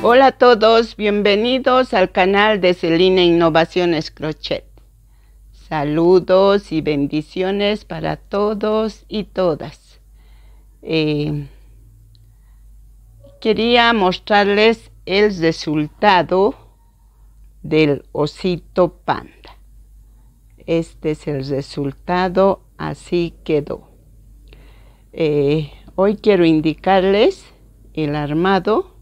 Hola a todos, bienvenidos al canal de Celina Innovaciones Crochet. Saludos y bendiciones para todos y todas. Quería mostrarles el resultado del osito panda. Este es el resultado, así quedó. Hoy quiero indicarles el armado.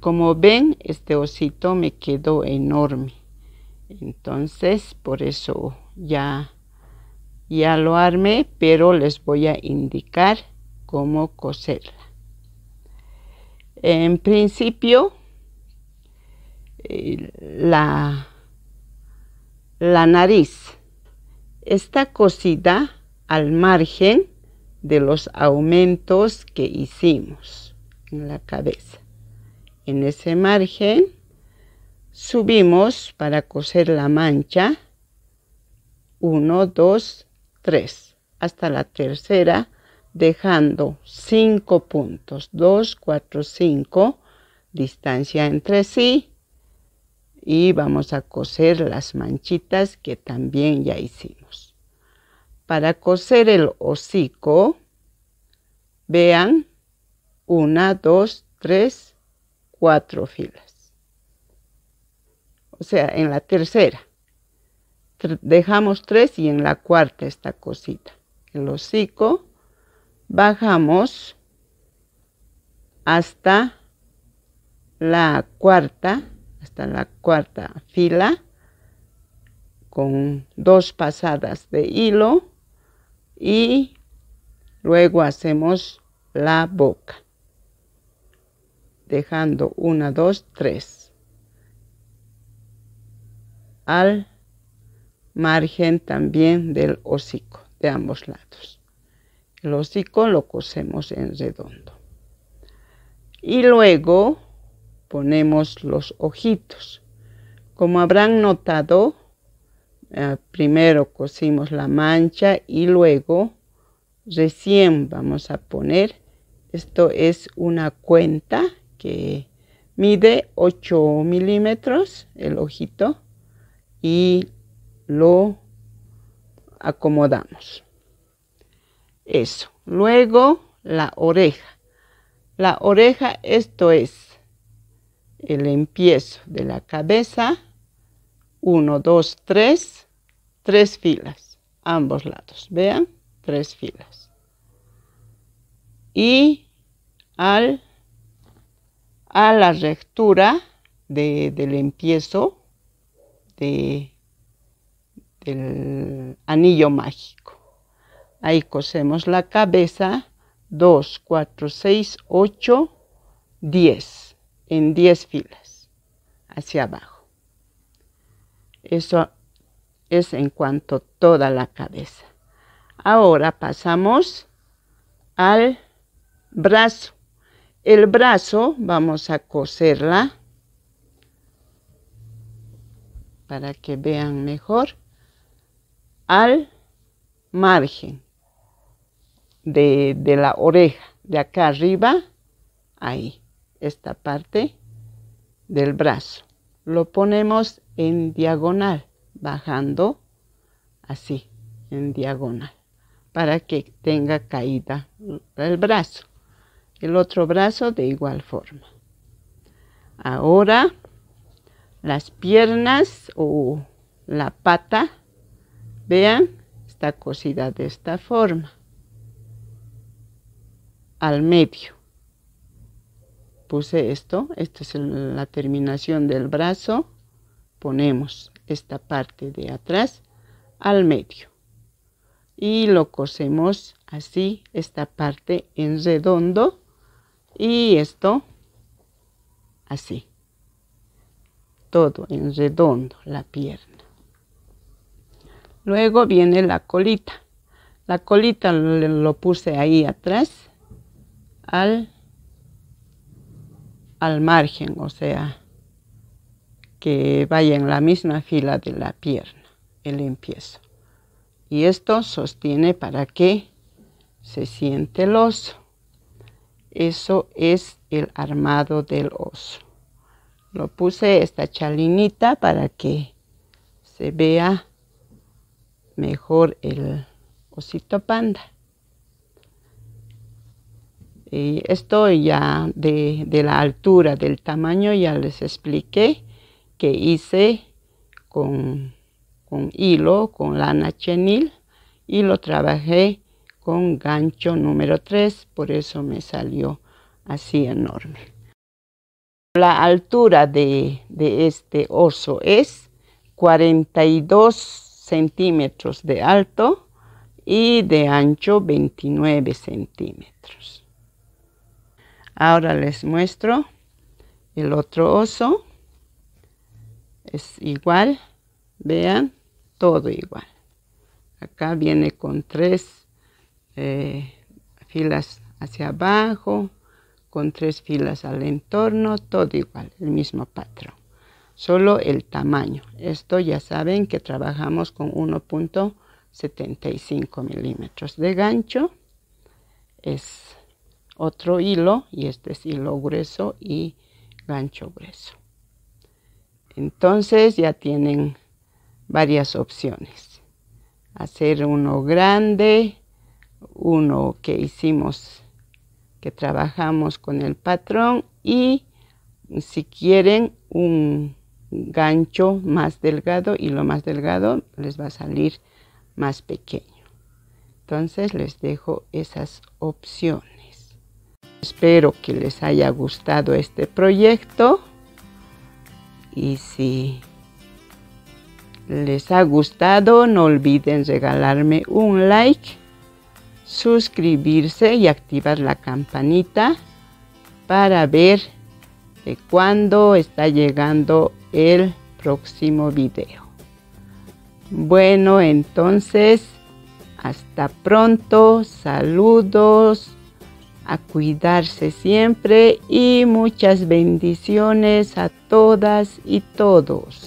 Como ven, este osito me quedó enorme. Entonces, por eso ya lo armé, pero les voy a indicar cómo coserla. En principio, la nariz está cosida al margen de los aumentos que hicimos en la cabeza. En ese margen subimos para coser la mancha 1, 2, 3 hasta la tercera, dejando 5 puntos, 2, 4, 5 distancia entre sí, y vamos a coser las manchitas que también ya hicimos. Para coser el hocico, vean, 1, 2, 3, 4 filas. O sea, en la tercera dejamos 3 y en la cuarta está cosida. El hocico bajamos hasta la cuarta fila con 2 pasadas de hilo y luego hacemos la boca, dejando 1, 2, 3 al margen también del hocico de ambos lados. El hocico lo cosemos en redondo y luego ponemos los ojitos. Como habrán notado, primero cosimos la mancha y luego recién vamos a poner, esto es una cuenta que mide 8 milímetros el ojito, y lo acomodamos. Eso. Luego la oreja. La oreja, esto es el empiezo de la cabeza. 1, 2, 3. 3 filas. Ambos lados. Vean, 3 filas. Y a la rectura del empiezo del anillo mágico. Ahí cosemos la cabeza 2, 4, 6, 8, 10 en 10 filas hacia abajo. Eso es en cuanto a toda la cabeza. Ahora pasamos al brazo. El brazo vamos a coserla para que vean mejor al margen de la oreja, de acá arriba, ahí, esta parte del brazo. Lo ponemos en diagonal, bajando así, en diagonal, para que tenga caída el brazo. El otro brazo de igual forma. Ahora las piernas o la pata, vean, está cosida de esta forma. Al medio. Puse esto, esta es la terminación del brazo. Ponemos esta parte de atrás al medio. Y lo cosemos así, esta parte en redondo. Y esto así. Todo en redondo, la pierna. Luego viene la colita. La colita lo puse ahí atrás, al margen, o sea, que vaya en la misma fila de la pierna, el empiezo. Y esto sostiene para que se siente el oso. Eso es el armado del oso. Lo puse esta chalinita para que se vea mejor el osito panda. Y esto ya de la altura, del tamaño, ya les expliqué que hice con hilo, con lana chenil, y lo trabajé con gancho número 3, por eso me salió así enorme. La altura de este oso es 42 centímetros de alto y de ancho 29 centímetros. Ahora les muestro el otro oso. Es igual, vean, todo igual. Acá viene con 3 filas hacia abajo, con 3 filas al entorno, todo igual, el mismo patrón. Solo el tamaño. Esto ya saben que trabajamos con 1.75 milímetros de gancho. Es otro hilo y este es hilo grueso y gancho grueso. Entonces ya tienen varias opciones. Hacer uno grande, uno que hicimos, que trabajamos con el patrón, y si quieren un gancho más delgado, y lo más delgado les va a salir más pequeño. Entonces les dejo esas opciones. Espero que les haya gustado este proyecto, y si les ha gustado no olviden regalarme un like, suscribirse y activar la campanita para ver de cuándo está llegando el próximo video. Bueno, entonces hasta pronto, saludos, a cuidarse siempre y muchas bendiciones a todas y todos.